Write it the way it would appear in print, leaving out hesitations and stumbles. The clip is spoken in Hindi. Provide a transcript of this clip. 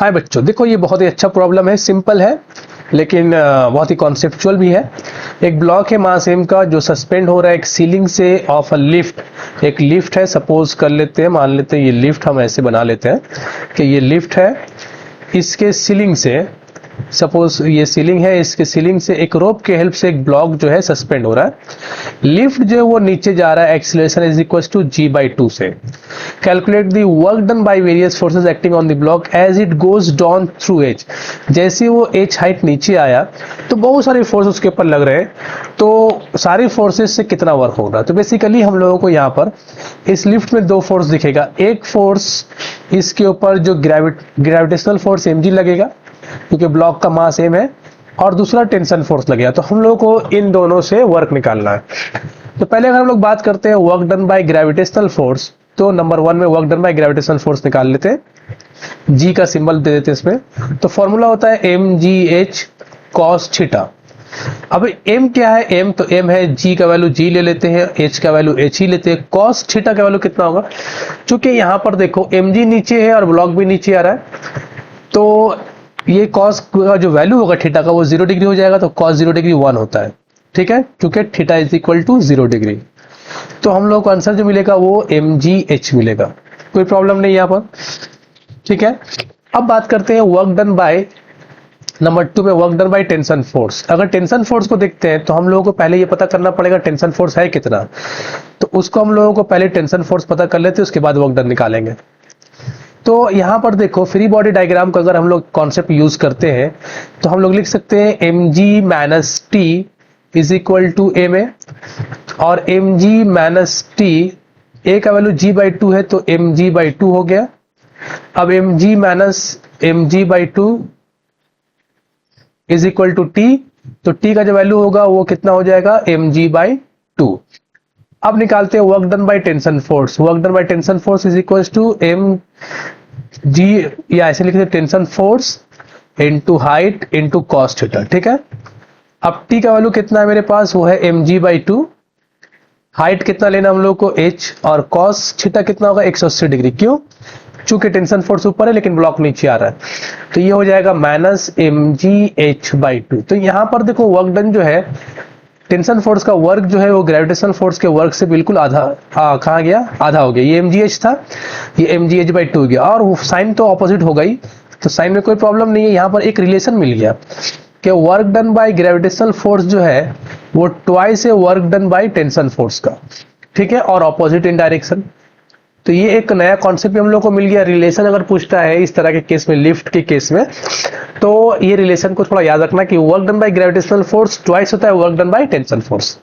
हाय बच्चों, देखो ये बहुत ही अच्छा प्रॉब्लम है, सिंपल है लेकिन बहुत ही कॉन्सेप्चुअल भी है। एक ब्लॉक है मास m का जो सस्पेंड हो रहा है एक सीलिंग से ऑफ अ लिफ्ट। एक लिफ्ट है, सपोज कर लेते हैं, मान लेते हैं ये लिफ्ट हम ऐसे बना लेते हैं कि ये लिफ्ट है, इसके सीलिंग से, सपोज ये सीलिंग है, इसके सीलिंग से एक रोप के हेल्प से एक ब्लॉक जो है सस्पेंड हो रहा है। लिफ्ट जो है वो नीचे जा रहा है, acceleration is equal to g/2 से। Calculate the work done by various forces acting on the block as it goes down through edge. जैसे वो एज हाइट नीचे आया तो बहुत सारे फोर्स उसके ऊपर लग रहे हैं, तो सारी फोर्सेस से कितना वर्क होगा। तो बेसिकली हम लोगों को यहाँ पर इस लिफ्ट में दो फोर्स दिखेगा। एक फोर्स इसके ऊपर जो ग्रेविटेशनल फोर्स mg लगेगा क्योंकि ब्लॉक का मास m है, और दूसरा टेंशन फोर्स लगेगा। तो हम लोगों को इन दोनों से वर्क निकालना है। तो पहले अगर हम लोग बात करते हैं work done by gravitational force, तो नंबर 1 में work done by gravitational force निकाल लेते हैं। जी का सिंबल दे देते हैं इसमें। तो फॉर्मूला होता है mgh cos थीटा। अब m क्या है, m तो m है, g का वैल्यू g ले लेते हैं, h का वैल्यू h ही लेते हैं। cos थीटा का वैल्यू कितना होगा, क्योंकि यहाँ पर देखो mg नीचे है और ब्लॉक भी नीचे आ रहा है, तो ये cos का जो वैल्यू होगा थीटा का वो 0 डिग्री हो जाएगा। तो cos 0 डिग्री 1 होता है, ठीक है, क्योंकि theta is equal to 0 degree. तो हम लोग को आंसर जो मिलेगा वो mgh मिलेगा, कोई प्रॉब्लम नहीं यहाँ पर, ठीक है। अब बात करते हैं वर्क डन बाय नंबर 2 में work done by tension force. अगर टेंशन फोर्स को देखते हैं तो हम लोगों को पहले ये पता करना पड़ेगा टेंशन फोर्स है कितना। तो उसको हम लोगों को पहले टेंशन फोर्स पता कर लेते हैं, उसके बाद वर्क डन निकालेंगे। तो यहाँ पर देखो फ्री बॉडी डायग्राम का अगर हम लोग कॉन्सेप्ट यूज करते हैं तो हम लोग लिख सकते हैं mg minus T is equal to M A, और mg माइनस टी ए का वैल्यू g/2 है तो mg/2 हो गया। अब mg minus mg/2 is equal to T, तो टी का जो वैल्यू होगा वो कितना हो जाएगा mg/2। अब निकालते हैं work done by tension force. Work done by tension force is equal to mg, या ऐसे लिखते हैं tension force into height into cos theta, ठीक है। अब टी का वैल्यू कितना है मेरे पास, वो है mg/2। हाइट कितना लेना हम लोग को h, और कॉस थीटा कितना होगा 180 डिग्री। क्यों, चूंकि टेंशन फोर्स ऊपर है लेकिन ब्लॉक नीचे आ रहा है, तो ये हो जाएगा माइनस mgh/2। तो यहां पर देखो वर्क डन जो है, टेंशन फोर्स का वर्क जो है वो ग्रेविटेशनल फोर्स के वर्क से बिल्कुल आधा, कहाँ गया, आधा हो गया। ये mgh था, ये mgh/2 हो गया, और साइन तो ऑपोजिट हो गई, तो साइन में कोई प्रॉब्लम नहीं है। यहाँ पर एक रिलेशन मिल गया कि work done by gravitational force जो है वो ट्वाइस है work done by tension force का, ठीक है, और ऑपोजिट इन डायरेक्शन। तो ये एक नया कॉन्सेप्ट हम लोग को मिल गया। रिलेशन अगर पूछता है इस तरह के केस में, लिफ्ट के केस में, तो ये रिलेशन को थोड़ा याद रखना कि work done by gravitational force twice होता है work done by tension force.